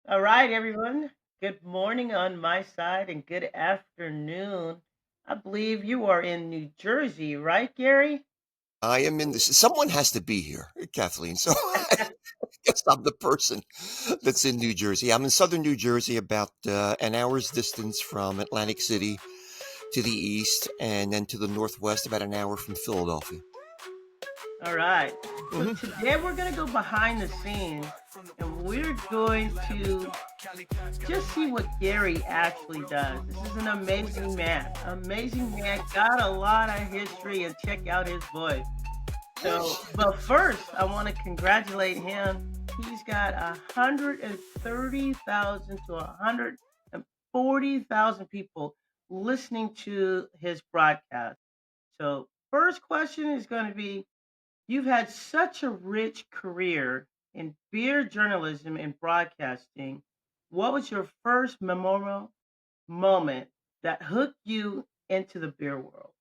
All right, everyone. Good morning on my side and good afternoon. I believe you are in New Jersey, right, Gary? I am in this. Someone has to be here, Kathleen. So I guess I'm the person that's in New Jersey. I'm in southern New Jersey, about an hour's distance from Atlantic City to the east, and then to the northwest, about an hour from Philadelphia. All right. So hmm today we're going to go behind the scenes and we're going to just see what Gary actually does. This is an amazing man. Amazing man. Got a lot of history and check out his voice. So, but first, I want to congratulate him. He's got 130,000 to 140,000 people listening to his broadcast. So, first question is going to be, you've had such a rich career in beer journalism and broadcasting. What was your first memorable moment that hooked you into the beer world?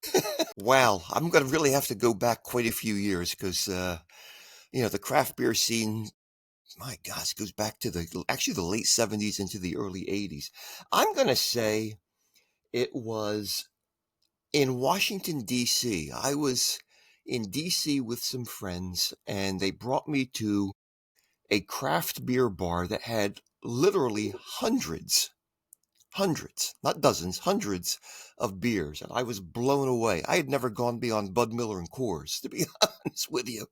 Wow, I'm going to really have to go back quite a few years because the craft beer scene. My gosh, goes back to the late '70s into the early '80s. I'm going to say it was in Washington, D.C. I was in D.C. with some friends, and they brought me to a craft beer bar that had literally hundreds, not dozens, hundreds of beers. And I was blown away. I had never gone beyond Bud Miller and Coors, to be honest with you.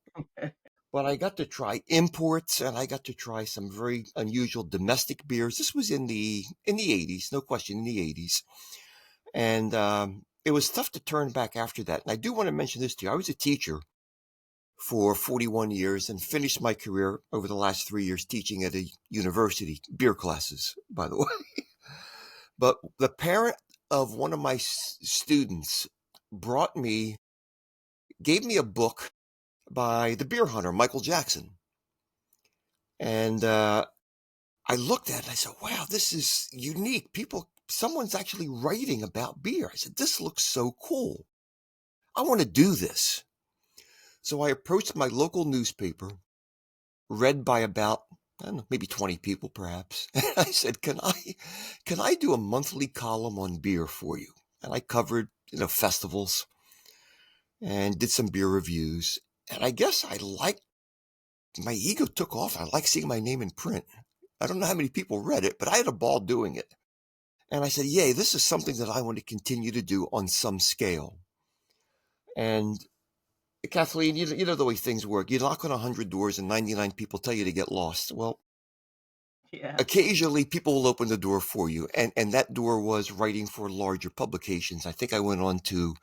But I got to try imports, and I got to try some very unusual domestic beers. This was in the 80s, no question, in the 80s. And it was tough to turn back after that. And I do want to mention this to you. I was a teacher for 41 years and finished my career over the last 3 years teaching at a university, beer classes, by the way. But the parent of one of my students brought me, gave me a book by the beer hunter, Michael Jackson. And I looked at it and I said, wow, this is unique. Someone's actually writing about beer. I said, this looks so cool. I want to do this. So I approached my local newspaper, read by about, I don't know, maybe 20 people perhaps. And I said, can I do a monthly column on beer for you? And I covered, festivals and did some beer reviews. And I guess my ego took off. I like seeing my name in print. I don't know how many people read it, but I had a ball doing it. And I said, yay, this is something that I want to continue to do on some scale. And Kathleen, you know the way things work. You knock on 100 doors and 99 people tell you to get lost. Well, Yeah. occasionally people will open the door for you. And that door was writing for larger publications. I think I went on to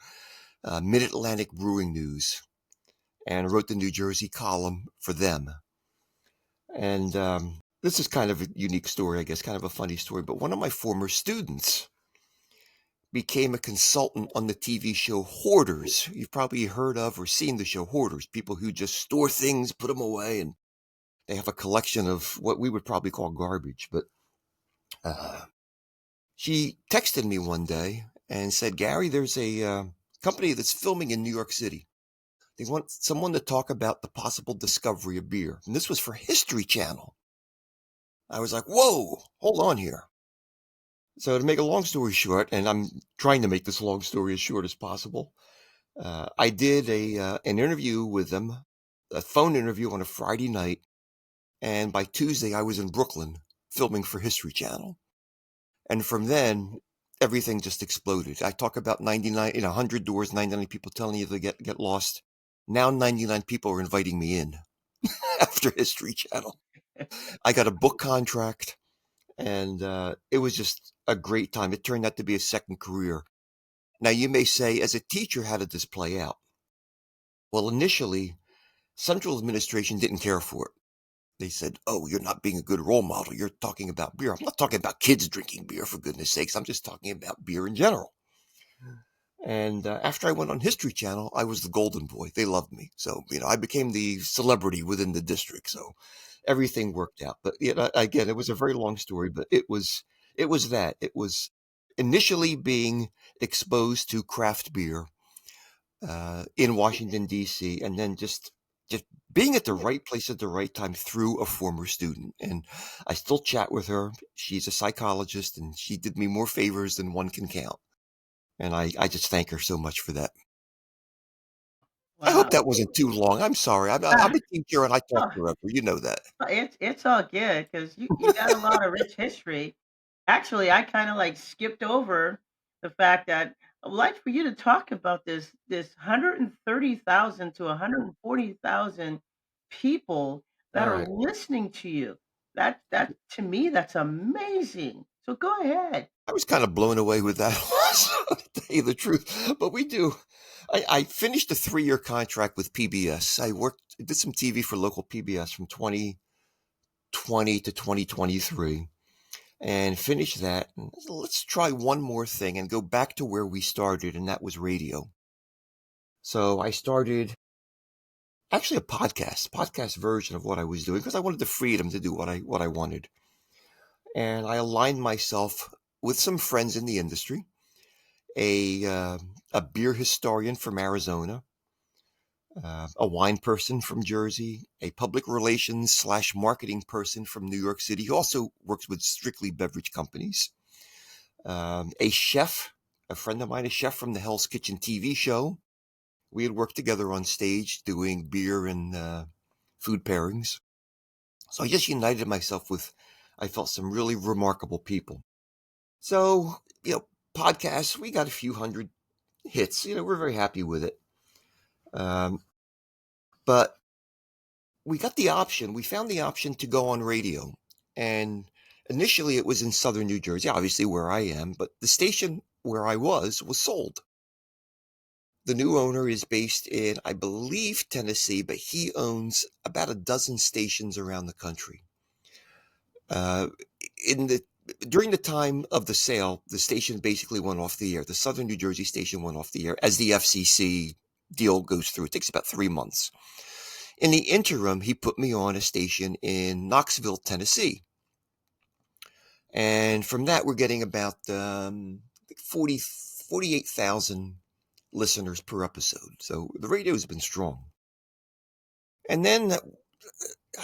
Mid-Atlantic Brewing News and wrote the New Jersey column for them. And this is kind of a unique story, I guess, kind of a funny story. But one of my former students became a consultant on the TV show Hoarders. You've probably heard of or seen the show Hoarders, people who just store things, put them away, and they have a collection of what we would probably call garbage. But uh, she texted me one day and said, Gary, there's a company that's filming in New York City. They want someone to talk about the possible discovery of beer. And this was for History Channel. I was like, whoa, hold on here. So to make a long story short, and I'm trying to make this long story as short as possible, I did an interview with them, a phone interview on a Friday night, and by Tuesday I was in Brooklyn filming for History Channel. And from then, everything just exploded. I talk about 99, 100 doors, 99 people telling you to get lost. Now 99 people are inviting me in after History Channel. I got a book contract, and it was just a great time. It turned out to be a second career. Now, you may say, as a teacher, how did this play out? Well, initially, central administration didn't care for it. They said, oh, you're not being a good role model. You're talking about beer. I'm not talking about kids drinking beer, for goodness sakes. I'm just talking about beer in general. And after I went on History Channel, I was the golden boy. They loved me. So, I became the celebrity within the district. So everything worked out. But again, it was a very long story, but it was that. It was initially being exposed to craft beer in Washington, D.C., and then just being at the Yeah. right place at the right time through a former student. And I still chat with her. She's a psychologist and she did me more favors than one can count. And I just thank her so much for that. I hope Wow. that wasn't too long. I'm sorry. I'm a teacher and I talk Oh, forever. You know that. it's all good because you got a lot of rich history. Actually, I kinda, like, skipped over the fact that I would like for you to talk about this 130,000 to 140,000 people that All are right. listening to you. That to me, that's amazing. So go ahead. I was kind of blown away with that also, to tell you the truth. But we do. I finished a 3-year contract with PBS. Did some TV for local PBS from 2020 to 2023 and finished that. And let's try one more thing and go back to where we started, and that was radio. So I started actually a podcast version of what I was doing because I wanted the freedom to do what I wanted. And I aligned myself with some friends in the industry, a uh, a beer historian from Arizona, a wine person from Jersey, a public relations slash marketing person from New York City who also works with strictly beverage companies, a chef, a friend of mine, a chef from the Hell's Kitchen TV show. We had worked together on stage doing beer and food pairings. So I just united myself with, I felt, some really remarkable people. So, podcasts, we got a few hundred hits. We're very happy with it. Um, but we found the option to go on radio. And initially it was in southern New Jersey, obviously where I am, but the station where I was sold. The new owner is based in, I believe, Tennessee, but he owns about a dozen stations around the country. Uh, in the During the time of the sale, the station basically went off the air. The Southern New Jersey station went off the air as the FCC deal goes through. It takes about 3 months. In the interim, he put me on a station in Knoxville, Tennessee. And from that, we're getting about 48,000 listeners per episode. So the radio has been strong. And then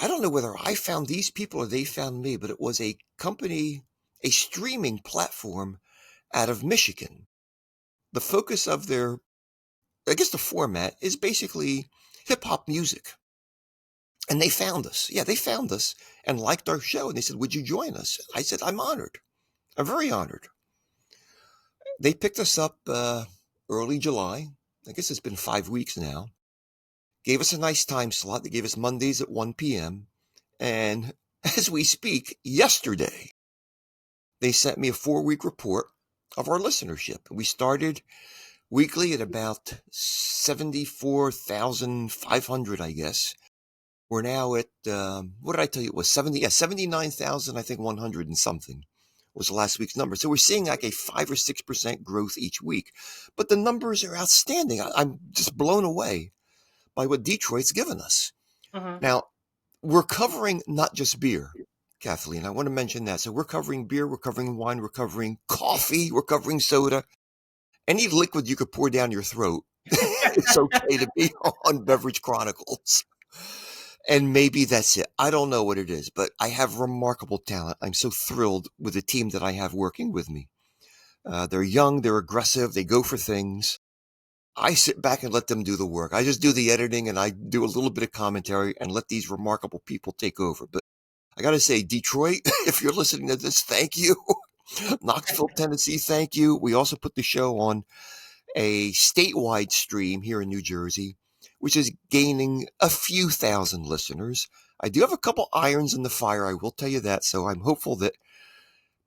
I don't know whether I found these people or they found me, but it was a company, a streaming platform out of Michigan. The focus of I guess the format is basically hip hop music. And they found us. Yeah, they found us and liked our show. And they said, "Would you join us?" I said, "I'm honored. I'm very honored." They picked us up early July. I guess it's been 5 weeks now. Gave us a nice time slot. They gave us Mondays at 1 p.m. And as we speak, yesterday, they sent me a 4-week report of our listenership. We started weekly at about 74,500, I guess. We're now at, what did I tell you? It was 79,000, I think 100 and something was last week's number. So we're seeing like a 5 or 6% growth each week. But the numbers are outstanding. I'm just blown away by what Detroit's given us. Mhm. Now, we're covering not just beer, Kathleen. I want to mention that. So we're covering beer, we're covering wine, we're covering coffee, we're covering soda. Any liquid you could pour down your throat, it's okay to be on Beverage Chronicles. And maybe that's it. I don't know what it is, but I have remarkable talent. I'm so thrilled with the team that I have working with me. They're young, they're aggressive, they go for things. I sit back and let them do the work. I just do the editing and I do a little bit of commentary and let these remarkable people take over. But I got to say, Detroit, if you're listening to this, thank you. Knoxville, Tennessee, thank you. We also put the show on a statewide stream here in New Jersey, which is gaining a few thousand listeners. I do have a couple irons in the fire, I will tell you that. So I'm hopeful that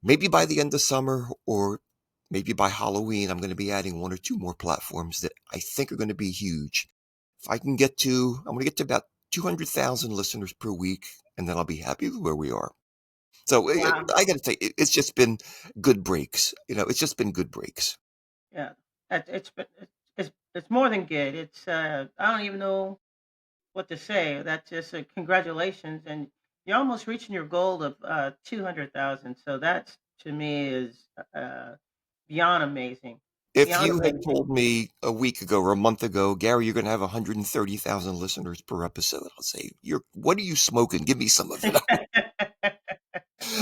maybe by the end of summer or maybe by Halloween, I'm going to be adding one or two more platforms that I think are going to be huge. If I'm going to get to about 200,000 listeners per week, and then I'll be happy with where we are. So Wow. I got to say, it's just been good breaks. It's just been good breaks. Yeah. It's been it's more than good. I don't even know what to say. That's just congratulations, and you're almost reaching your goal of 200,000. So that's to me is uh, beyond amazing. If Young you had lady. told me a week ago or a month ago, Gary, you're going to have 130,000 listeners per episode, I'll say, what are you smoking? Give me some of it.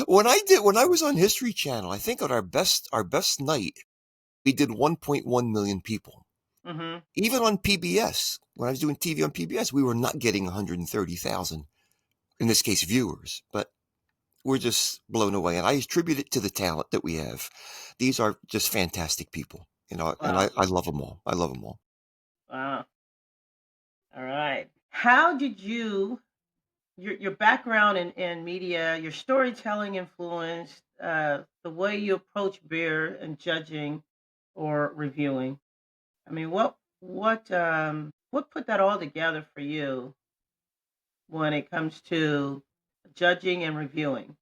When I was on History Channel, I think on our best night, we did 1.1 million people. Hmm. Even on PBS, when I was doing TV on PBS, we were not getting 130,000, in this case, viewers, but we're just blown away. And I attribute it to the talent that we have. These are just fantastic people, and I, Wow. I love them all. I love them all. Wow. All right. How did your background in media, your storytelling influenced the way you approach beer and judging or reviewing? I mean, what put that all together for you when it comes to judging and reviewing?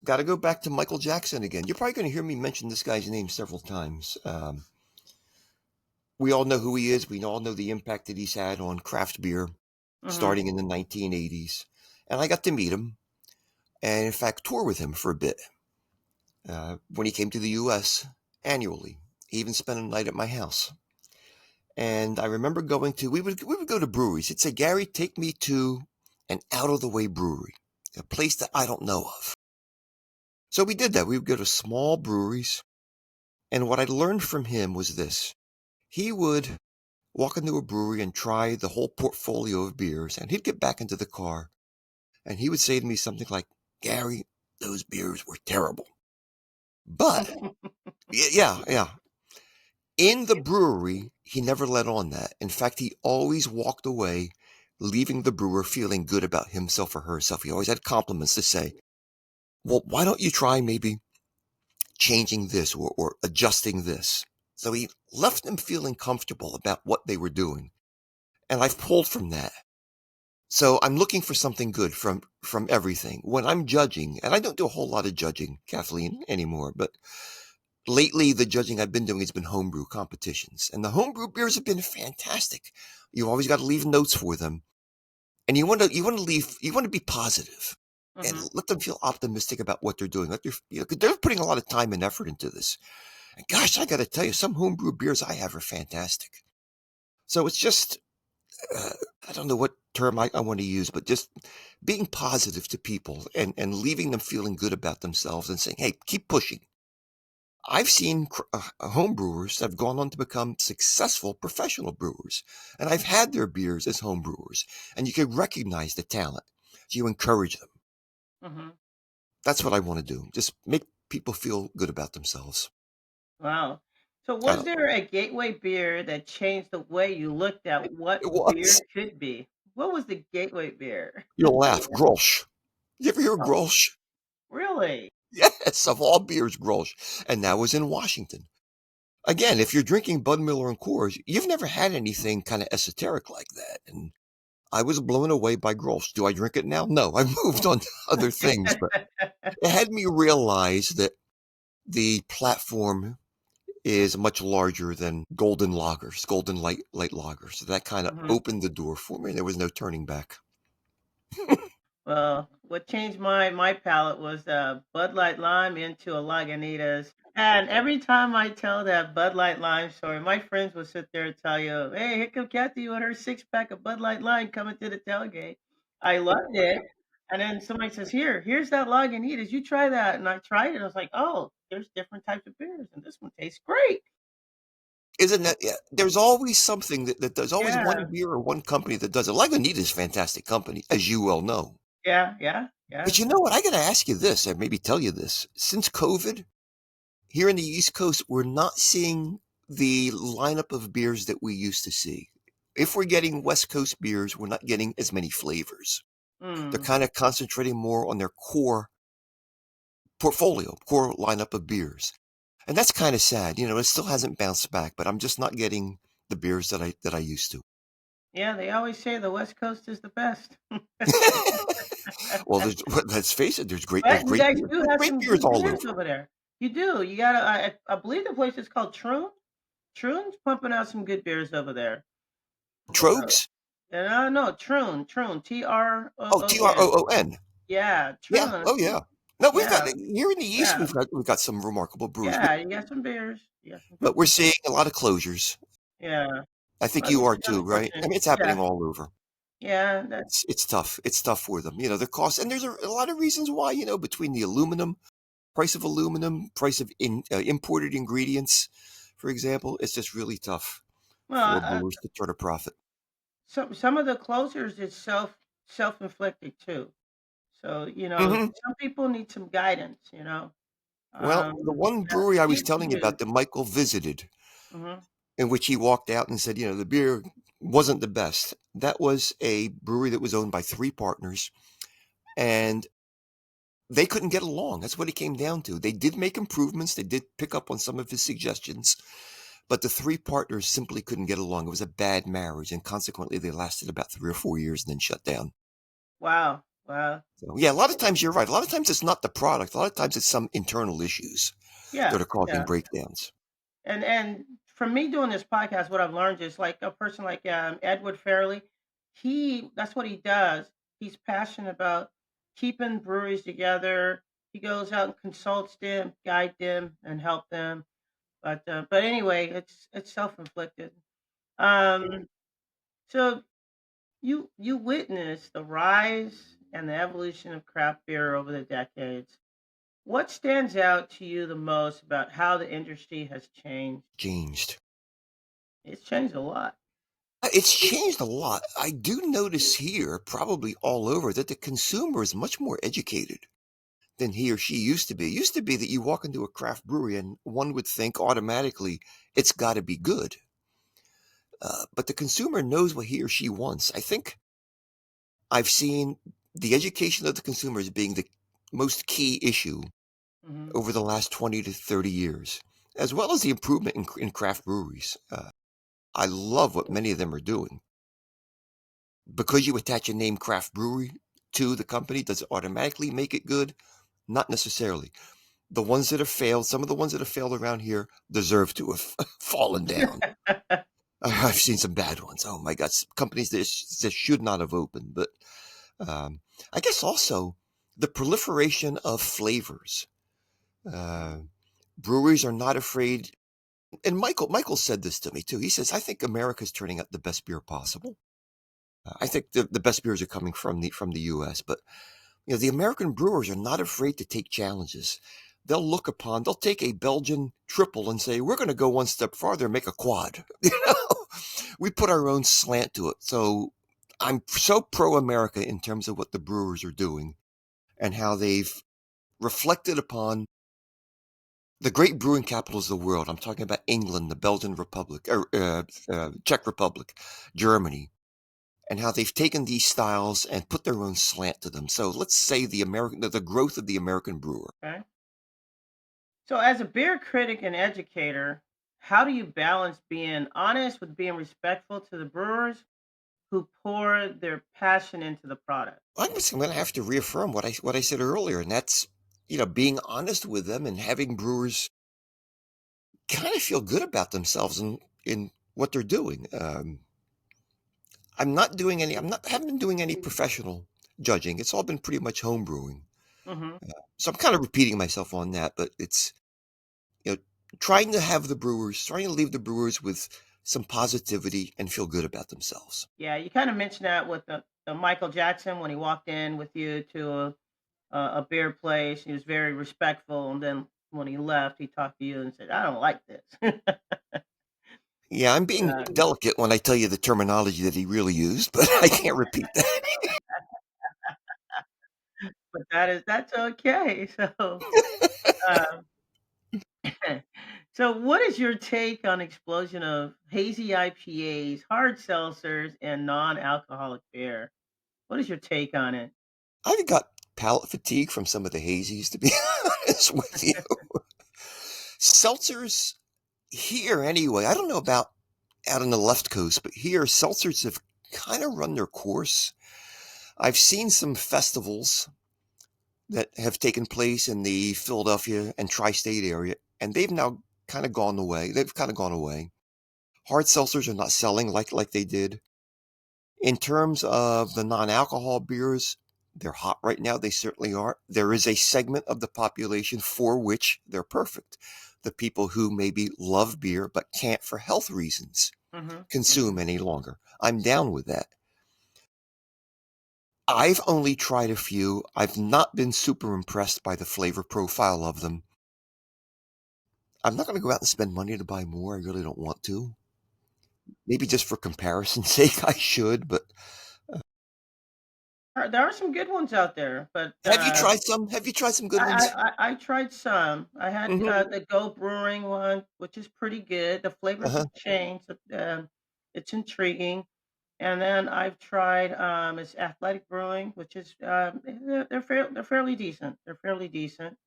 Got to go back to Michael Jackson again. You're probably going to hear me mention this guy's name several times. We all know who he is. We all know the impact that he's had on craft beer Hmm. starting in the 1980s. And I got to meet him and, in fact, tour with him for a bit when he came to the U.S. annually. He even spent a night at my house. And I remember we would go to breweries. He'd say, Gary, take me to an out of the way brewery, a place that I don't know of. So we did that. We would go to small breweries. And what I learned from him was this. He would walk into a brewery and try the whole portfolio of beers, and he'd get back into the car and he would say to me something like, Gary, those beers were terrible. But, yeah, yeah. In the brewery, he never let on that. In fact, he always walked away, leaving the brewer feeling good about himself or herself. He always had compliments to say. Well, why don't you try maybe changing this or adjusting this? So he left them feeling comfortable about what they were doing. And I've pulled from that. So I'm looking for something good from everything. When I'm judging, and I don't do a whole lot of judging, Kathleen, anymore, but lately the judging I've been doing has been homebrew competitions. And the homebrew beers have been fantastic. You always got to leave notes for them. And you want to be positive and Hmm. let them feel optimistic about what they're doing. 'Cause they're putting a lot of time and effort into this. And gosh, I got to tell you, some homebrew beers I have are fantastic. So it's just, uh, I don't know what term I want to use, but just being positive to people and leaving them feeling good about themselves and saying, hey, keep pushing. I've seen home brewers that have gone on to become successful professional brewers, and I've had their beers as home brewers, and you can recognize the talent. So you encourage them. Hmm. That's what I want to do. Just make people feel good about themselves. Wow. So, I was don't, there a gateway beer that changed the way you looked at what it beer was. could be? What was the gateway beer? You'll laugh. Grolsch. You ever hear of Oh, Grolsch? really? Yes, of all beers, Grolsch. And that was in Washington. Again, if you're drinking Bud Miller and Coors, you've never had anything kind of esoteric like that. And I was blown away by Grolsch. Do I drink it now? No, I've moved on to other things, but it had me realize that the platform is much larger than golden lagers, golden light lagers. So that kind of Mhm. opened the door for me. There was no turning back. Well, what changed my palate was Bud Light Lime into a Lagunitas. And every time I tell that Bud Light Lime story, my friends will sit there and tell you, "Hey, here come Kathy with her 6 pack of Bud Light Lime coming to the tailgate." I loved it. And then somebody says, here's that Lagunitas. You try that." And I tried it. I was like, "Oh, there's different types of beers, and this one tastes great." Isn't that? Yeah, there's always something that there's always one Yeah, beer or one company that does it. Lagunitas is a fantastic company, as you well know. yeah, yeah, yeah. But you know what? I got to ask you this, and maybe tell you this. Since COVID, here in the East Coast, we're not seeing the lineup of beers that we used to see. If we're getting West Coast beers, we're not getting as many flavors. They're Mm. kind of concentrating more on their core portfolio, core lineup of beers. And that's kind of sad. It still hasn't bounced back, but I'm just not getting the beers that I used to. Yeah, they always say the West Coast is the best. Well, let's face it, there's But you great guys beer. do There's have great some beers good all beers over. over there. You do. You gotta. I believe the place is called Troon. Troon's pumping out some good beers over there. Uh, Trogs? no, Troon, Troon, Oh, Troon. Troon. Yeah, Yeah. Troon. Oh, yeah. No, we've got Yeah, here in the East, yeah, we've got some remarkable breweries, yeah. You got some beers. You got some good but we're beers. seeing a lot of closures. Yeah. I think Well, you it's are too, right? I unfortunate. mean, it's Yeah, happening all over. yeah. That It's tough. It's tough for them. The cost, and there's a lot of reasons why. Between the aluminum, price of imported ingredients, for example, it's just really tough well, for brewers to turn a profit. some of the closures is self-inflicted too. So Hmm. some people need some guidance. Well, the one That's brewery I was huge telling you news. about that Michael visited, Hmm. in which he walked out and said, the beer wasn't the best. That was a brewery that was owned by three partners, and they couldn't get along. That's what it came down to. They did make improvements. They did pick up on some of his suggestions, but the three partners simply couldn't get along. It was a bad marriage, and consequently, they lasted about 3 or 4 years and then shut down. Wow, wow. So, yeah, a lot of times you're right. A lot of times it's not the product. A lot of times it's some internal issues that Yeah, are causing yeah. breakdowns. And from me doing this podcast, what I've learned is like a person like Edward Fairley, that's what he does. He's passionate about keeping breweries together. He goes out and consults them, guide them, and help them. But anyway, it's self-inflicted. Um, so you witnessed the rise and the evolution of craft beer over the decades. What stands out to you the most about how the industry has changed? Changed. It's changed a lot. It's changed a lot. I do notice here, probably all over, that the consumer is much more educated than he or she used to be. It used to be that you walk into a craft brewery and one would think automatically it's got to be good. But the consumer knows what he or she wants. I think I've seen the education of the consumer as being the most key issue Hmm. over the last 20 to 30 years, as well as the improvement in craft breweries. I love what many of them are doing. Because you attach a name craft brewery to the company, does it automatically make it good? Not necessarily. The ones that have failed, some of the ones that have failed around here deserve to have fallen down. I've seen some bad ones. Oh my God, companies that should not have opened. But um, I guess also the proliferation of flavors. Uh, Breweries are not afraid. And Michael said this to me too. He says, "I think America's turning out the best beer possible. I think the best beers are coming from the U.S. But the American brewers are not afraid to take challenges. They'll take a Belgian triple and say, we're going to go one step farther and make a quad. We put our own slant to it. So I'm so pro America in terms of what the brewers are doing and how they've reflected upon the great brewing capitals of the world. I'm talking about England, the Belgian Republic, Czech Republic, Germany, and how they've taken these styles and put their own slant to them. So let's say the growth of the American brewer. Okay. So, as a beer critic and educator, how do you balance being honest with being respectful to the brewers who pour their passion into the product? I'm going to have to reaffirm what I said earlier, and that's being honest with them and having brewers kind of feel good about themselves and in what they're doing. I'm not haven't been doing any professional judging. It's all been pretty much home brewing. Hmm. So I'm kind of repeating myself on that, but it's you know trying to leave the brewers with some positivity and feel good about themselves. Yeah, you kind of mentioned that with the Michael Jackson when he walked in with you to a beer place. He was very respectful, and then when he left, he talked to you and said, "I don't like this." Yeah, I'm being uh, delicate when I tell you the terminology that he really used, but I can't repeat that. but that's okay. So, um, so what is your take on explosion of hazy IPAs, hard seltzers, and non-alcoholic beer? What is your take on it? I've got palate fatigue from some of the hazies, to be honest with you. Seltzers here, anyway. I don't know about out on the left coast, but here seltzers have kind of run their course. I've seen some festivals that have taken place in the Philadelphia and tri-state area, and they've now kind of gone away. They've kind of gone away. Hard seltzers are not selling like they did. In terms of the non-alcohol beers, They're hot right now. They certainly are. There is a segment of the population for which they're perfect. The people who maybe love beer but can't, for health reasons, Mhm. consume Mhm. any longer. I'm down with that. I've only tried a few. I've not been super impressed by the flavor profile of them. I'm not going to go out and spend money to buy more. I really don't want to. Maybe just for comparison's sake, I should. But There are some good ones out there, but have you tried some? Have you tried some good I, ones? I tried some. I had Hmm. the Go Brewing one, which is pretty good. The flavors Uh-huh. have changed. It's intriguing. And then I've tried it's Athletic Brewing, which is they're fairly decent. They're fairly decent,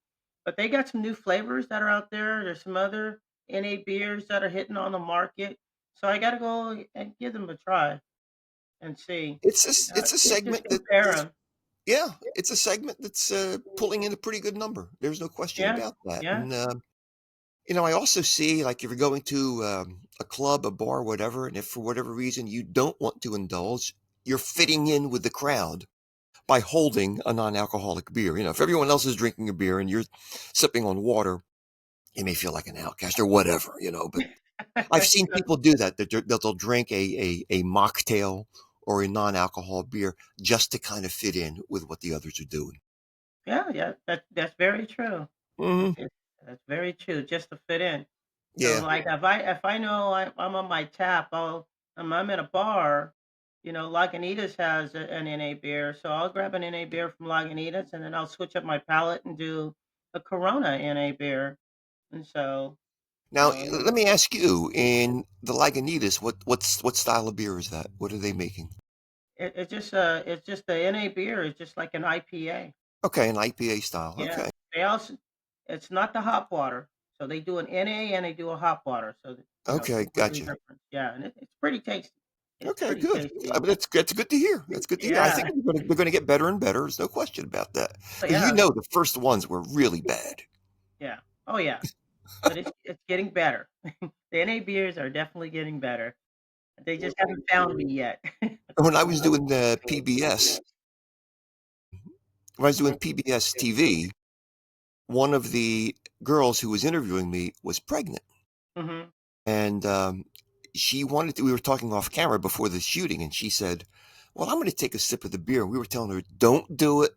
but they got some new flavors that are out there. There's some other NA beers that are hitting on the market, so I got to go and give them a try and see. It's a Just segment that compare is, them. yeah, it's a segment that's pulling in a pretty good number. There's no question Yeah, about that. yeah. And I also see, like, if you're going to a club, a bar, whatever, and if for whatever reason you don't want to indulge, you're fitting in with the crowd by holding a non-alcoholic beer. If everyone else is drinking a beer and you're sipping on water, you may feel like an outcast or whatever. But I've seen people do that. That they'll drink a mocktail or a non-alcohol beer just to kind of fit in with what the others are doing. Yeah, yeah, that's very true. Hmm. That's very true. Just to fit in. So, Yeah. like, if I know I'm on my tap, I'm in a bar. Lagunitas has an NA beer, so I'll grab an NA beer from Lagunitas, and then I'll switch up my palate and do a Corona NA beer. And so, Now, uh, let me ask you, in the Lagunitas, what style of beer is that? What are they making? it's just the NA beer. It's just like an IPA. Okay, an IPA style. Yeah. Okay. They also It's not the hop water. So they do an NA and they do a hop water. So, Okay, completely gotcha. different. Yeah, and it's pretty tasty. It's Okay, pretty good. I tasty. mean, that's good to hear. That's good to hear. I think Yeah. they're going to get better and better. There's no question about that. Oh, Because yeah. the first ones were really bad. Yeah. Oh, yeah. But it's getting better. The NA beers are definitely getting better. They just haven't found me yet. When I was doing the PBS, when I was doing PBS TV, one of the girls who was interviewing me was pregnant, Mhm. and she wanted to. We were talking off camera before the shooting, and she said, "Well, I'm going to take a sip of the beer." And we were telling her, "Don't do it."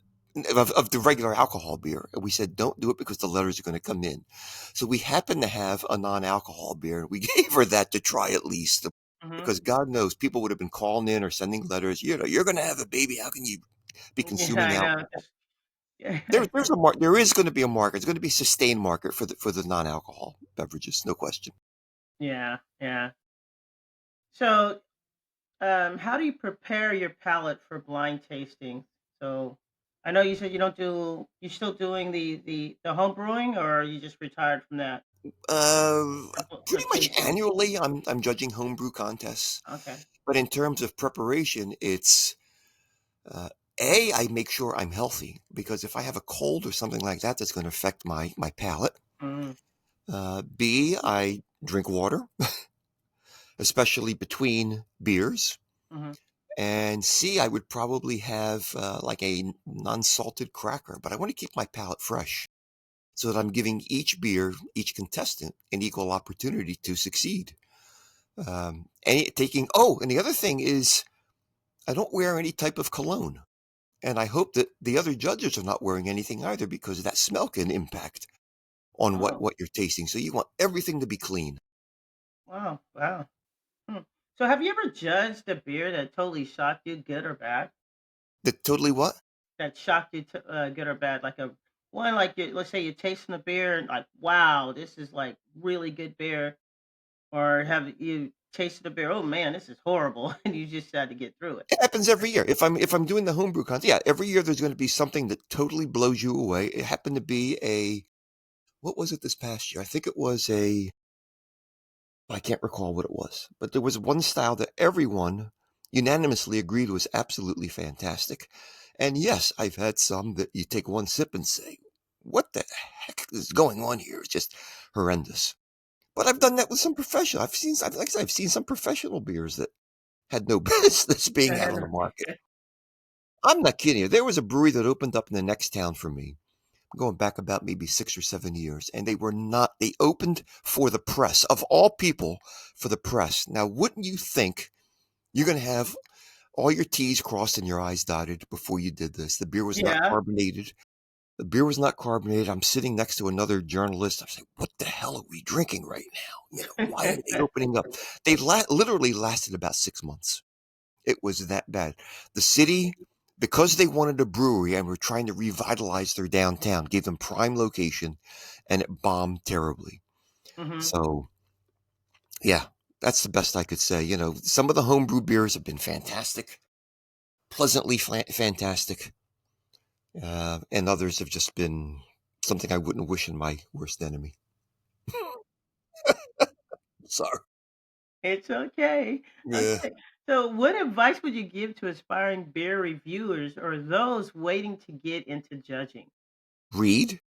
Of the regular alcohol beer. And we said, don't do it because the letters are going to come in. So we happened to have a non-alcohol beer. And we gave her that to try at least Mhm. because God knows people would have been calling in or sending letters. You're going to have a baby. How can you be Yeah, consuming I know. alcohol? Just yeah. There's a market. There is going to be a market. It's going to be a sustained market for the non-alcohol beverages, no question. Yeah, yeah. So, how do you prepare your palate for blind tasting? So, I know you said you still doing the home brewing, or are you just retired from that? Uh, The Pretty much tasting. annually, I'm judging homebrew contests, Okay. but in terms of preparation, it's uh, I make sure I'm healthy because if I have a cold or something like that, that's going to affect my palate. Mm, B, I drink water, especially between beers. mhm. And C, I would probably have like a non-salted cracker, but I want to keep my palate fresh so that I'm giving each beer, each contestant, an equal opportunity to succeed. And the other thing is, I don't wear any type of cologne. And I hope that the other judges are not wearing anything either because that smell can impact on Oh, what you're tasting. So you want everything to be clean. wow, wow. Hmm. So, have you ever judged a beer that totally shocked you, good or bad? The totally what? That shocked you, good or bad? Like a one, like let's say you're tasting a beer and like, wow, this is like really good beer, or have you tasted a beer? Oh man, this is horrible, and you just had to get through it. It happens every year. If I'm doing the homebrew contest, yeah, every year there's going to be something that totally blows you away. It happened to be what was it this past year? I think it was I can't recall what it was, but there was one style that everyone unanimously agreed was absolutely fantastic. And yes, I've had some that you take one sip and say, what the heck is going on here? It's just horrendous. But I've done that with some professional. Like I said, I've seen some professional beers that had no business being out on the market. I'm not kidding you. There was a brewery that opened up in the next town from me, going back about maybe 6 or 7 years, and they were not. They opened for the press, of all people, for the press. Now, wouldn't you think you're going to have all your T's crossed and your I's dotted before you did this? The beer was not Yeah. carbonated. The beer was not carbonated. I'm sitting next to another journalist. I'm saying, "What the hell are we drinking right now? Why are they opening up?" They literally lasted about 6 months. It was that bad. The city, because they wanted a brewery and were trying to revitalize their downtown, gave them prime location, and it bombed terribly. Hmm. So yeah, that's the best I could say. Some of the homebrew beers have been fantastic, pleasantly fantastic, and others have just been something I wouldn't wish in my worst enemy. Sorry. It's okay. Yeah. Okay. So, what advice would you give to aspiring beer reviewers or those waiting to get into judging? Read,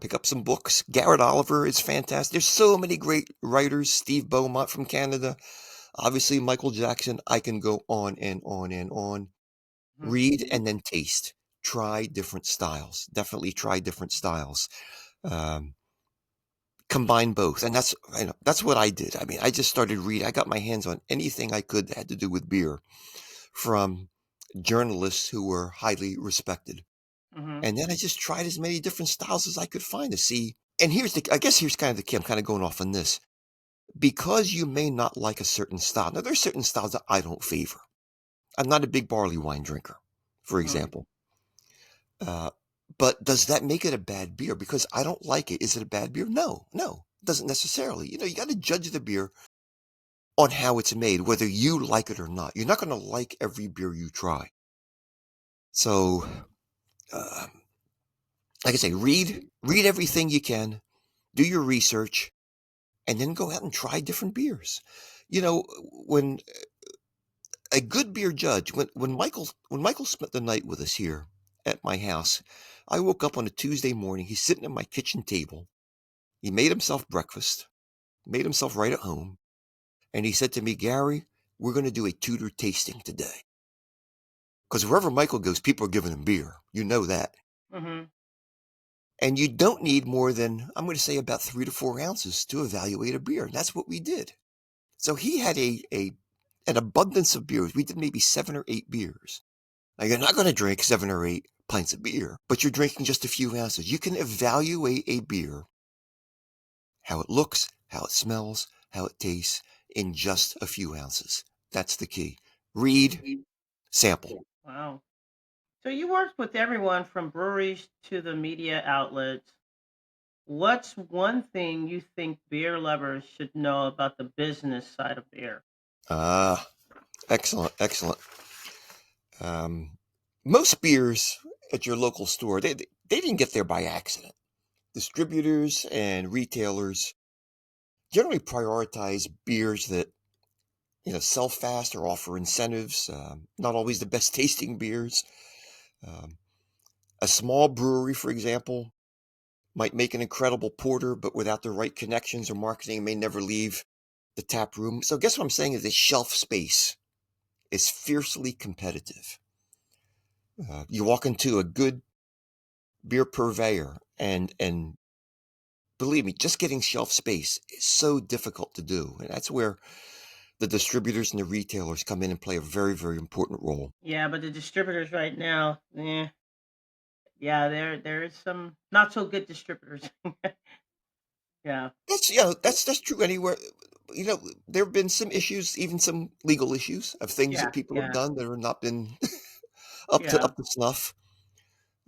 pick up some books. Garrett Oliver is fantastic. There's so many great writers. Steve Beaumont from Canada. Obviously, Michael Jackson. I can go on and on and on. Read Hmm. and then taste. Try different styles. Definitely try different styles. Um, Combine both, and that's what I did. I mean, I just started reading. I got my hands on anything I could that had to do with beer from journalists who were highly respected, Hmm. and then I just tried as many different styles as I could find to see. And I guess here's kind of the key. I'm kind of going off on this because you may not like a certain style. Now, there's certain styles that I don't favor. I'm not a big barley wine drinker, for Hmm. example. Uh, but does that make it a bad beer? Because I don't like it. Is it a bad beer? No, no, it doesn't necessarily. You got to judge the beer on how it's made, whether you like it or not. You're not going to like every beer you try. So, uh, like I say, read everything you can, do your research, and then go out and try different beers. When a good beer judge, when Michael spent the night with us here at my house, I woke up on a Tuesday morning. He's sitting at my kitchen table. He made himself breakfast, made himself right at home, and he said to me, "Gary, we're going to do a Tudor tasting today." Because wherever Michael goes, people are giving him beer. You know that. Hmm. And you don't need more than, I'm going to say, about 3 to 4 ounces to evaluate a beer. And that's what we did. So he had an abundance of beers. We did maybe 7 or 8 beers. Now, you're not going to drink 7 or 8 pints of beer, but you're drinking just a few ounces. You can evaluate a beer, how it looks, how it smells, how it tastes, in just a few ounces. That's the key. Read, sample. Wow. So, you worked with everyone from breweries to the media outlets. What's one thing you think beer lovers should know about the business side of beer? Ah, excellent, excellent. Um, Most beers at your local store, they didn't get there by accident. Distributors and retailers generally prioritize beers that sell fast or offer incentives. Not always the best tasting beers. Um, a small brewery, for example, might make an incredible porter, but without the right connections or marketing, it may never leave the tap room. So, guess what I'm saying is the shelf space is fiercely competitive. You walk into a good beer purveyor, and believe me, just getting shelf space is so difficult to do, and that's where the distributors and the retailers come in and play a very, very important role. Yeah, but the distributors right now, yeah, there is some not so good distributors. Yeah, That's true anywhere. There have been some issues, even some legal issues of things that yeah, people have yeah, done that have not been up to yeah. snuff.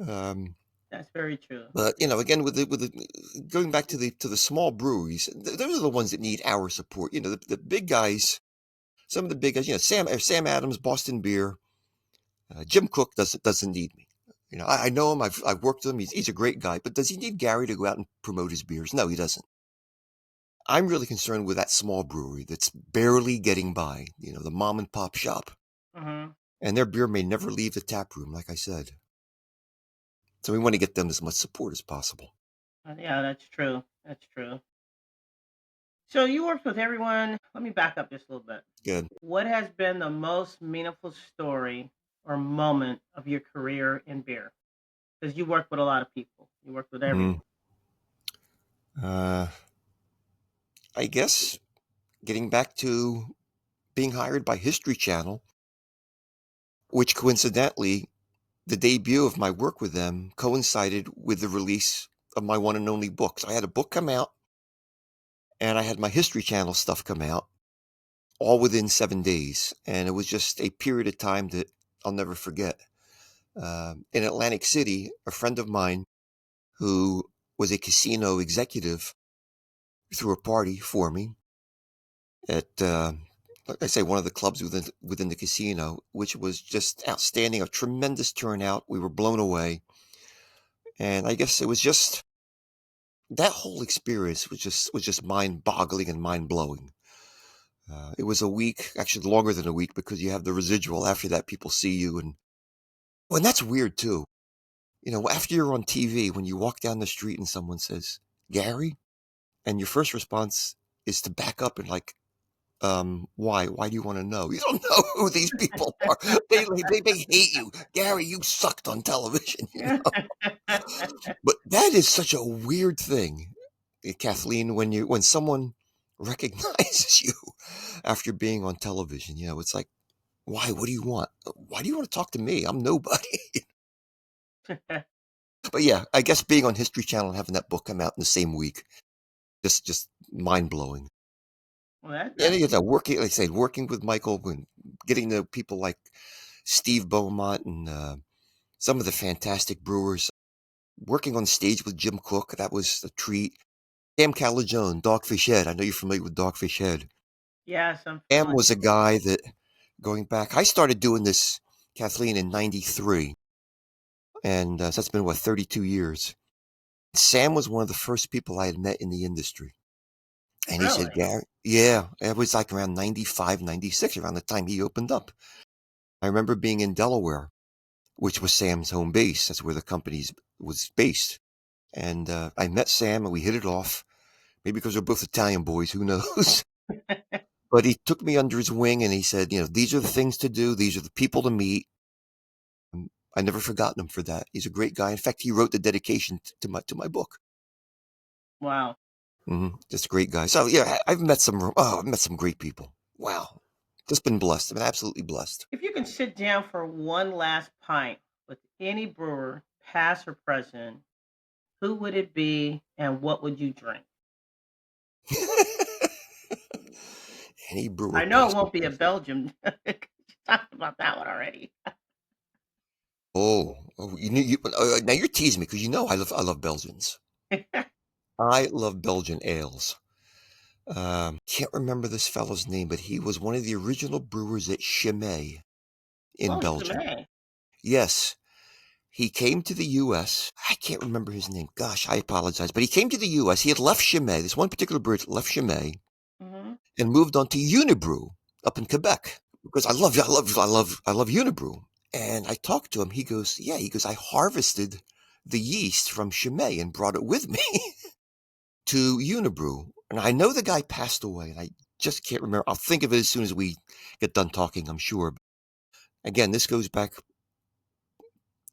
Um, That's very true. but again, with the going back to the small breweries, those are the ones that need our support. The big guys, some of the big guys, Sam Adams, Boston Beer, Jim Cook doesn't need me. I know him. I've worked with him. He's a great guy. But does he need Gary to go out and promote his beers? No, he doesn't. I'm really concerned with that small brewery that's barely getting by. The mom and pop shop, Hmm. and their beer may never leave the tap room. Like I said, so we want to get them as much support as possible. Yeah, that's true. That's true. So you worked with everyone. Let me back up just a little bit. Good. What has been the most meaningful story or moment of your career in beer? Because you work with a lot of people. You work with Mm, everyone. uh, I guess getting back to being hired by History Channel, which coincidentally, the debut of my work with them coincided with the release of my one and only book. So I had a book come out and I had my History Channel stuff come out all within 7 days. And it was just a period of time that I'll never forget. In Atlantic City, a friend of mine who was a casino executive threw a party for me at, like I say, one of the clubs within the casino, which was just outstanding, a tremendous turnout. We were blown away, and I guess it was just that whole experience was just mind boggling and mind blowing. It was a week, actually longer than a week, because you have the residual after that. People see you, and well, and that's weird too. After you're on TV, when you walk down the street and someone says Gary, and your first response is to back up and like, why? Why do you want to know? You don't know who these people are. They hate you, Gary. You sucked on television. But that is such a weird thing, Kathleen. When someone recognizes you after being on television, it's like, why? What do you want? Why do you want to talk to me? I'm nobody. But yeah, I guess being on History Channel and having that book come out in the same week, just mind blowing. Well, that And that's working, like I said, working with Michael and getting to people like Steve Beaumont and some of the fantastic brewers. Working on stage with Jim Cook, that was a treat. Sam Calagione, Dogfish Head. I know you're familiar with Dogfish Head. yes, I'm Sam familiar. was a guy that, going back, I started doing this, Kathleen, in '93, and so that's been, 32 years. Sam was one of the first people I had met in the industry. And he said, Really? Gary, yeah, it was like around 95, 96, around the time he opened up. I remember being in Delaware, which was Sam's home base. That's where the company was based. And I met Sam and we hit it off. Maybe because we're both Italian boys, who knows? But he took me under his wing and he said, these are the things to do. These are the people to meet. I never forgotten him for that. He's a great guy. In fact, he wrote the dedication to my book. Wow. Just a great guy. So yeah, I've met some great people. Wow. Just been blessed. I've been absolutely blessed. If you can sit down for one last pint with any brewer, past or present, who would it be and what would you drink? Any brewer I know it past or won't be a present. Belgium. You talked about that one already. Oh, now you're teasing me because I love Belgians. I love Belgian ales. Can't remember this fellow's name, but he was one of the original brewers at Chimay in Oh, Belgium. Chimay. Yes, he came to the U.S. I can't remember his name. Gosh, I apologize, but he came to the U.S. He had left Chimay. This one particular brewer left Chimay Hmm. and moved on to Unibrew up in Quebec because I love Unibrew. And I talked to him. He goes, yeah. He goes, I harvested the yeast from Chimay and brought it with me to Unibrew. And I know the guy passed away, and I just can't remember. I'll think of it as soon as we get done talking, I'm sure. Again, this goes back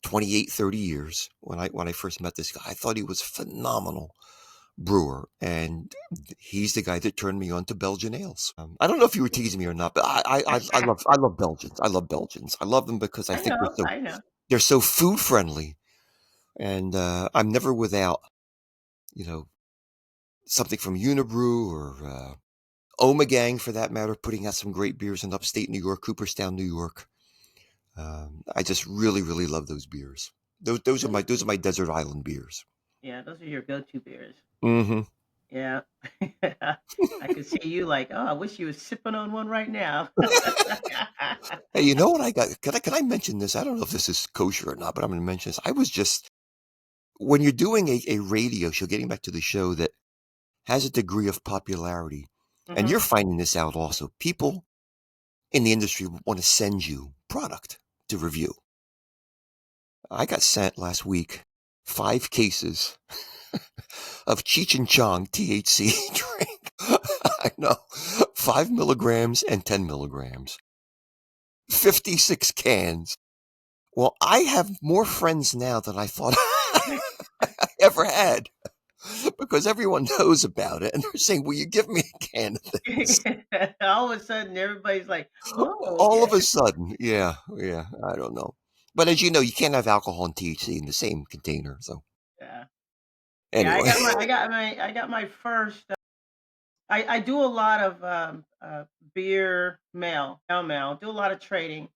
28, 30 years when I first met this guy. I thought he was a phenomenal brewer, and he's the guy that turned me on to Belgian ales. I don't know if you were teasing me or not, but I love Belgians. I love Belgians. I love them because I I think they're know. so I know. they're so food friendly, and I'm never without you know something from Unibrew or Omegang for that matter, putting out some great beers in upstate New York, Cooperstown, New York. I just really, really love those beers. Those are my desert island beers. Yeah, those are your go-to beers. Mm-hmm. Yeah. I could see you like, oh, I wish you was sipping on one right now. Hey, you know what I got? Can I mention this? I don't know if this is kosher or not, but I'm going to mention this. I was just when you're doing a radio show, getting back to the show that has a degree of popularity, and Hmm. you're finding this out also. People in the industry want to send you product to review. I got sent last week 5 cases of Cheech and Chong THC drink. I know, 5 milligrams and 10 milligrams, 56 cans. Well, I have more friends now than I thought I ever had because everyone knows about it and they're saying, "Will you give me a can of this?" All of a sudden, everybody's like, "Oh, All yeah, of a sudden, yeah, yeah, I don't know. But as you know, you can't have alcohol and THC in the same container. So yeah, yeah." anyway, I got my first. I do a lot of beer mail. Do a lot of trading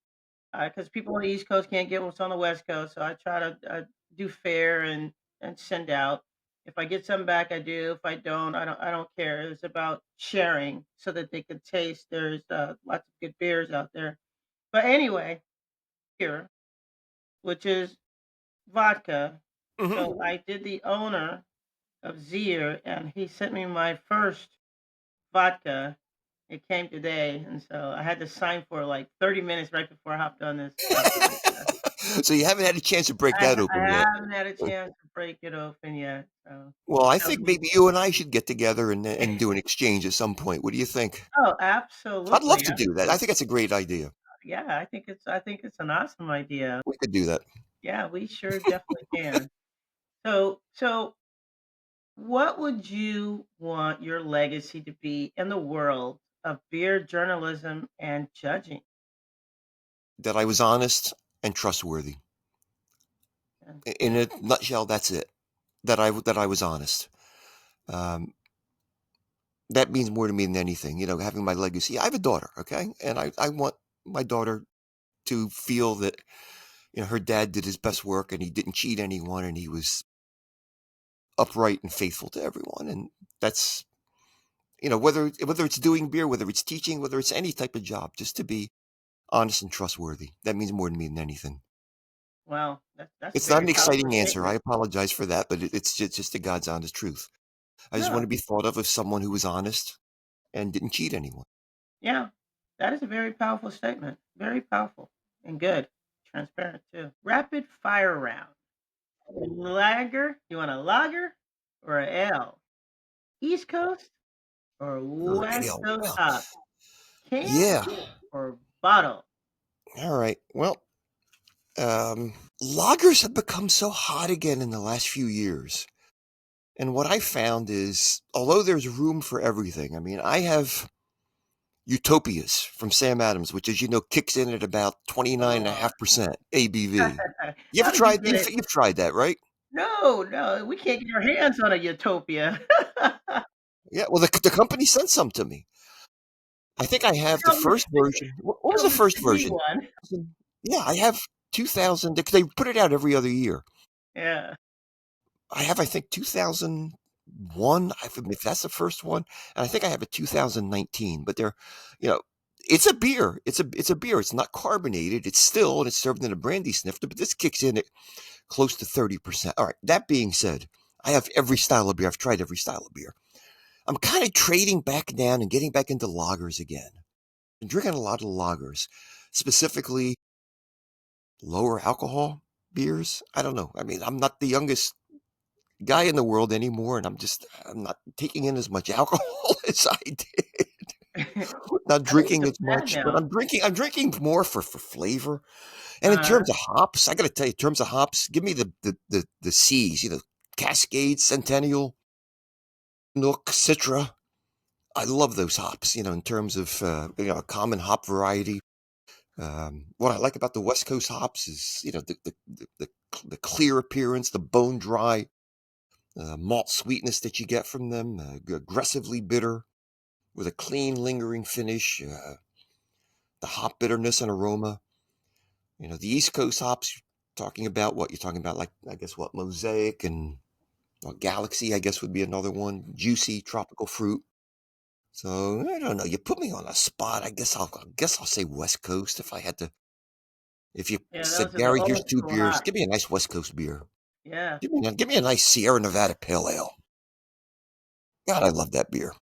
because people on the East Coast can't get what's on the West Coast. So I try to do fair and send out. If I get something back, I do. If I don't, I don't care. It's about sharing so that they can taste. There's lots of good beers out there. But anyway, here, which is vodka. Mhm. So I did the owner of Zier, and he sent me my first vodka. It came today, and so I had to sign for like 30 minutes right before I hopped on this podcast. So you haven't had a chance to break that I open yet. haven't had a chance to break it open yet. So Well, I that'll think be maybe you and I should get together and do an exchange at some point. What do you think? oh, I'd love absolutely, to do that. I think that's a great idea. yeah, I think it's an awesome idea. We could do that. Yeah, we sure definitely can. So what would you want your legacy to be in the world of beer journalism and judging? That I was honest and trustworthy. Yeah. In a nutshell, that's it. That I was honest. Um, that means more to me than anything. Having my legacy. I have a daughter, okay, and I want my daughter to feel that her dad did his best work and he didn't cheat anyone and he was upright and faithful to everyone. And that's whether it's doing beer, whether it's teaching, whether it's any type of job, just to be honest and trustworthy. That means more to me than anything. Well, that's a It's not very an powerful exciting answer. I statement. apologize for that, but it's just the God's honest truth. I just want No, to be thought of as someone who was honest and didn't cheat anyone. yeah, that is a very powerful statement. Very powerful and good. Transparent too. Rapid fire round. Lager. You want a lager or a ale? East Coast or West Real Coast well. hop? Can Yeah. or bottle? All right. Well, lagers have become so hot again in the last few years. And what I found is, although there's room for everything, I mean, I have Utopias from Sam Adams, which, as you know, kicks in at about Oh, 29.5% ABV. You ever how did you tried? get it? You've tried that, right? No, no, we can't get our hands on a Utopia. Yeah. Well, the company sent some to me. I think I have the Tell me, first version. What was tell the me, first send me version? one. Yeah, I have 2000. They put it out every other year. Yeah. I have, I think, 2001. If that's the first one, and I think I have a 2019. But you know, it's a beer. It's a beer. It's not carbonated. It's still, and it's served in a brandy snifter. But this kicks in at close to 30%. All right. That being said, I have every style of beer. I've tried every style of beer. I'm kind of trading back down and getting back into lagers again. I'm drinking a lot of lagers, specifically lower alcohol beers. I don't know. I mean, I'm not the youngest guy in the world anymore, and I'm not taking in as much alcohol as I did. Not I think it's drinking a as fad much, but now. I'm drinking more for flavor. And in Uh, terms of hops, I got to tell you, in terms of hops, give me the C's. Cascade, Centennial, Nook, Citra. I love those hops. In terms of a common hop variety. What I like about the West Coast hops is the clear appearance, the bone dry malt sweetness that you get from them, aggressively bitter with a clean, lingering finish, the hop bitterness and aroma. The East Coast hops, talking about what you're talking about, like, I guess, what, Mosaic and Galaxy, I guess, would be another one. Juicy tropical fruit. So I don't know. You put me on a spot. I guess I'll say West Coast if I had to. If you yeah, said, those are the Gary, here's old two school beers. hops. Give me a nice West Coast beer. Yeah. Give me a nice Sierra Nevada Pale Ale. God, I love that beer.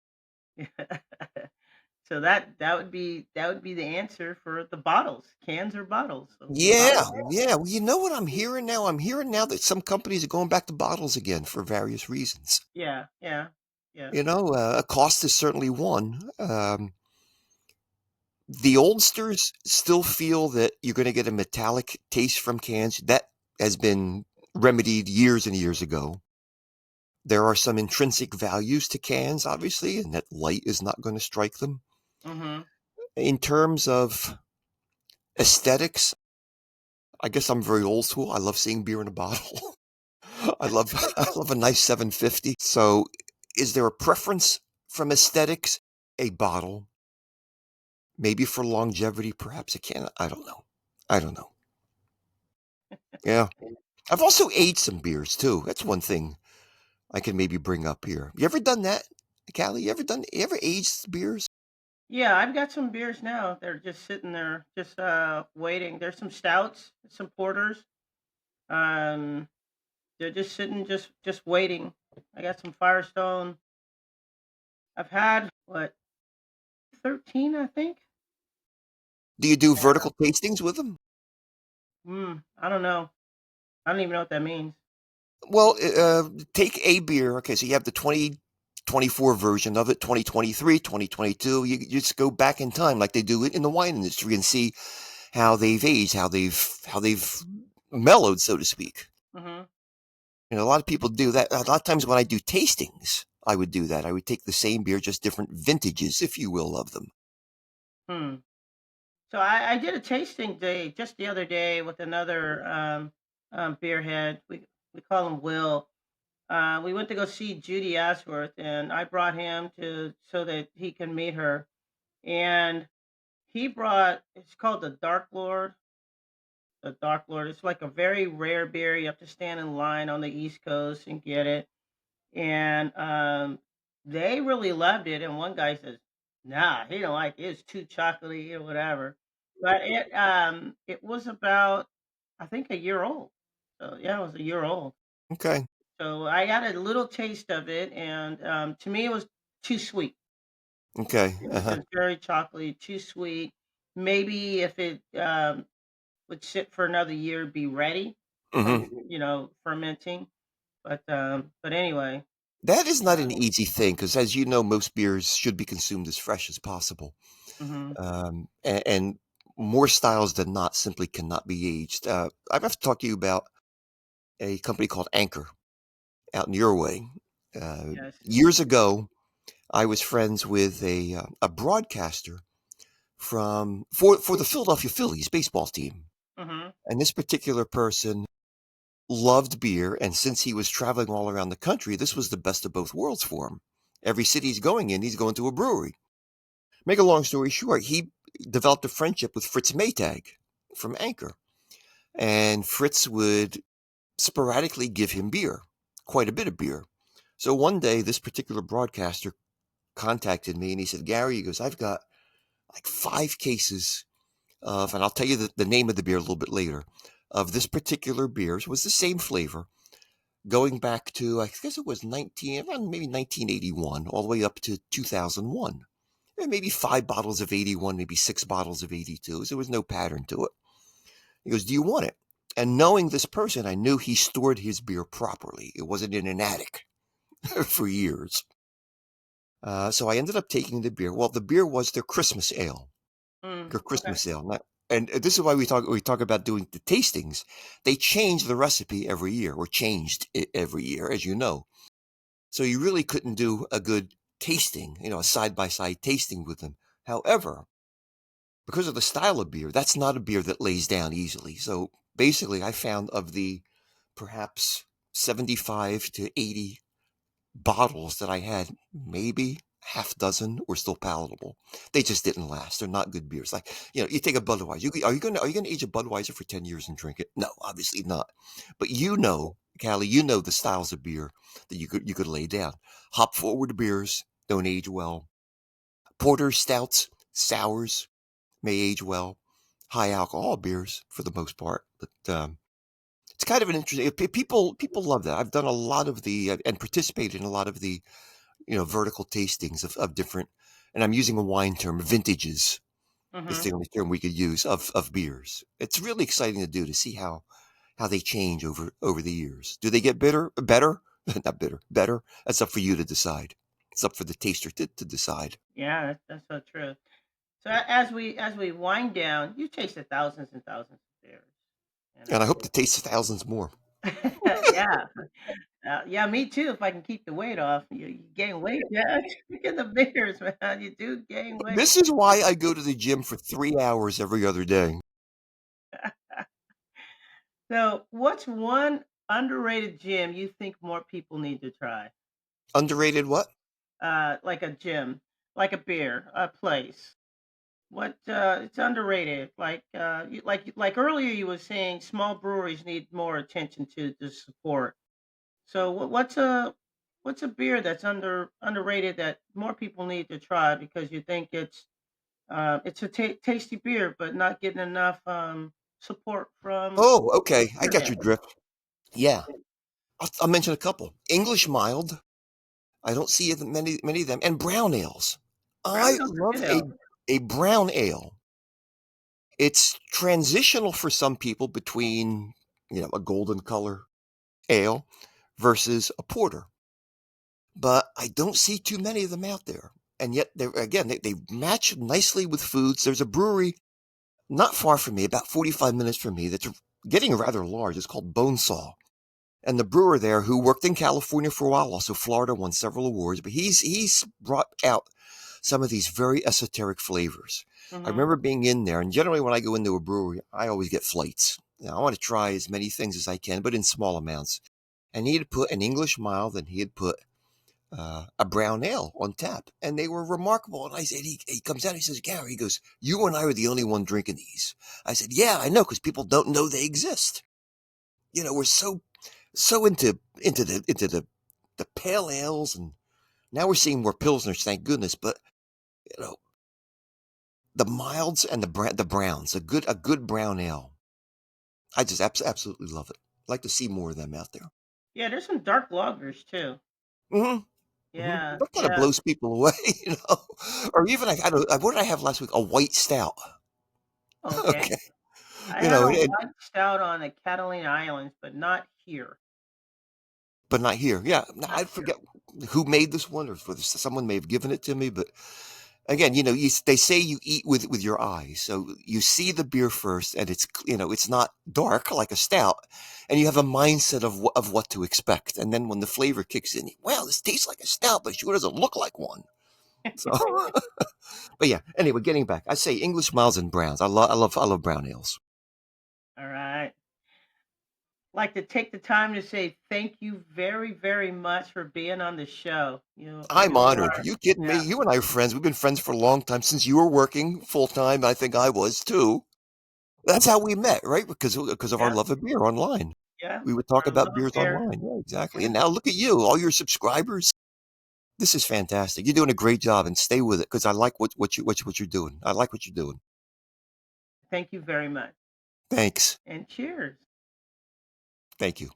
So that would be the answer for the bottles, cans or bottles. So Yeah, bottles. yeah. Well, you know what I'm hearing now? I'm hearing now that some companies are going back to bottles again for various reasons. Yeah, yeah, yeah. Cost is certainly one. The oldsters still feel that you're going to get a metallic taste from cans. That has been remedied years and years ago. There are some intrinsic values to cans, obviously, and that light is not going to strike them. Mhm. In terms of aesthetics, I guess I'm very old school. I love seeing beer in a bottle. I love a nice 750. So, is there a preference from aesthetics? A bottle, maybe for longevity, perhaps a can. I don't know. I don't know. Yeah, I've also aged some beers too. That's one thing I can maybe bring up here. You ever done that, Callie? You ever aged beers? Yeah, I've got some beers now. They're just sitting there, just waiting. There's some stouts, some porters. Um, they're just sitting, just waiting. I got some Firestone. I've had what 13, I think. Do you do vertical tastings with them? I don't know. I don't even know what that means. Well, take a beer. Okay, so you have the 2024 version of it, 2023, 2022. You just go back in time like they do it in the wine industry and see how they've aged, how they've mellowed, so to speak. Hmm. You know, a lot of people do that. A lot of times when I do tastings, I would do that. I would take the same beer, just different vintages, if you will, of them. Hmm. So I did a tasting day just the other day with another beer head. We call him Will. We went to go see Judy Ashworth, and I brought him to so that he can meet her. And he brought it's called the Dark Lord. The Dark Lord. It's like a very rare beer. You have to stand in line on the East Coast and get it. And they really loved it. And one guy says, "Nah, he don't like it. It's too chocolatey or whatever." But it was about I think a year old. So yeah, it was a year old. Okay. So I got a little taste of it, and to me, it was too sweet. Okay. It Uh was huh. just very chocolatey, too sweet. Maybe if it would sit for another year, be ready from Hmm. fermenting. But anyway, That is not an easy thing because, as you know, most beers should be consumed as fresh as possible. hmm And more styles than not simply cannot be aged. I have to talk to you about a company called Anchor out in your way. yes, Years ago, I was friends with a broadcaster for the Philadelphia Phillies baseball team, hmm and this particular person loved beer, and since he was traveling all around the country, this was the best of both worlds for him. Every city he's going in, he's going to a brewery. Make a long story short, he developed a friendship with Fritz Maytag from Anchor, and Fritz would sporadically give him beer, quite a bit of beer. So one day, this particular broadcaster contacted me and he said, Gary, he goes, I've got like 5 cases and I'll tell you the name of the beer a little bit later, of this particular beer. It was the same flavor going back to, I guess it was around maybe 1981, all the way up to 2001. And maybe 5 bottles of 81, maybe 6 bottles of 82. So there was no pattern to it. He goes, do you want it? And knowing this person, I knew he stored his beer properly. It wasn't in an attic for years. So I ended up taking the beer. Well, the beer was their Christmas ale. Their okay, Christmas ale. And this is why we talk about doing the tastings. They change the recipe every year, or changed it every year, as you know. So you really couldn't do a good tasting, a side by side tasting with them. However, because of the style of beer, that's not a beer that lays down easily. So basically, I found of the perhaps 75 to 80 bottles that I had, maybe half dozen were still palatable. They just didn't last. They're not good beers. Like, you take a Budweiser. Are you gonna age a Budweiser for 10 years and drink it? No, obviously not. But Callie, the styles of beer that you could lay down. Hop forward beers don't age well. Porters, stouts, sours may age well. High alcohol beers for the most part, but it's kind of an interesting. People love that. I've done a lot of the and participated in a lot of the vertical tastings of different, and I'm using a wine term, vintages is hmm the only term we could use of beers. It's really exciting to do to see how they change over the years. Do they get better? Not bitter, better? That's up for you to decide. It's up for the taster to decide. yeah, that's so true. So as we wind down, you tasted thousands and thousands of beers, you And I know. hope to taste thousands more. Yeah, yeah, me too. If I can keep the weight off, you gain weight. Yeah, get the beers, man. You do gain weight. This is why I go to the gym for 3 hours every other day. So, what's one underrated gym you think more people need to try? Underrated what? Like a gym, like a beer, a place. What it's underrated. Like earlier you were saying, small breweries need more attention to support. So what's a beer that's underrated that more people need to try because you think it's a tasty beer but not getting enough support from Oh, okay. I beer got your fans. drift. Yeah. I'll mention a couple. English mild. I don't see many of them. And brown ales. Brown I ale's a love good ale. a brown ale. It's transitional for some people between, a golden color ale versus a porter. But I don't see too many of them out there. And yet, they match nicely with foods. There's a brewery not far from me, about 45 minutes from me, that's getting rather large. It's called Bonesaw. And the brewer there, who worked in California for a while, also Florida, won several awards, but he's brought out some of these very esoteric flavors. I Hmm. remember being in there, and generally when I go into a brewery, I always get flights. I want to try as many things as I can, but in small amounts. And he had put an English mild, and he had put a brown ale on tap, and they were remarkable. And I said, he comes out, he says, Gary, he goes, you and I are the only one drinking these. I said, yeah, I know, because people don't know they exist. We're so into the pale ales, and now we're seeing more pilsners, thank goodness. But you know, the milds and the browns, a good brown ale. I just absolutely love it. I'd like to see more of them out there. Yeah, there's some dark lagers too. Yeah, That kind of yeah. blows people away, you know. Or even what did I have last week? A white stout. Okay. Okay, I you had know, a and, white stout on the Catalina Islands, but not here. but not here. Yeah, no, Not I here. forget who made this one, or whether someone may have given it to me. But again, they say you eat with your eyes, so you see the beer first, and it's not dark like a stout, and you have a mindset of what to expect, and then when the flavor kicks in, wow, this tastes like a stout, but it sure doesn't look like one. So, but yeah. Anyway, getting back, I say English miles and browns. I love brown ales. All right. Like to take the time to say thank you very, very much for being on the show. I'm You honored. are, You kidding me? yeah, You and I are friends. We've been friends for a long time since you were working full time. I think I was too. That's how we met, right? Because of our yeah, love of beer online. yeah. We would talk Our love about of beers beer. online. Yeah, exactly. Yeah. And now look at you, all your subscribers. This is fantastic. You're doing a great job, and stay with it because I like what you're doing. I like what you're doing. Thank you very much. Thanks. And cheers. Thank you.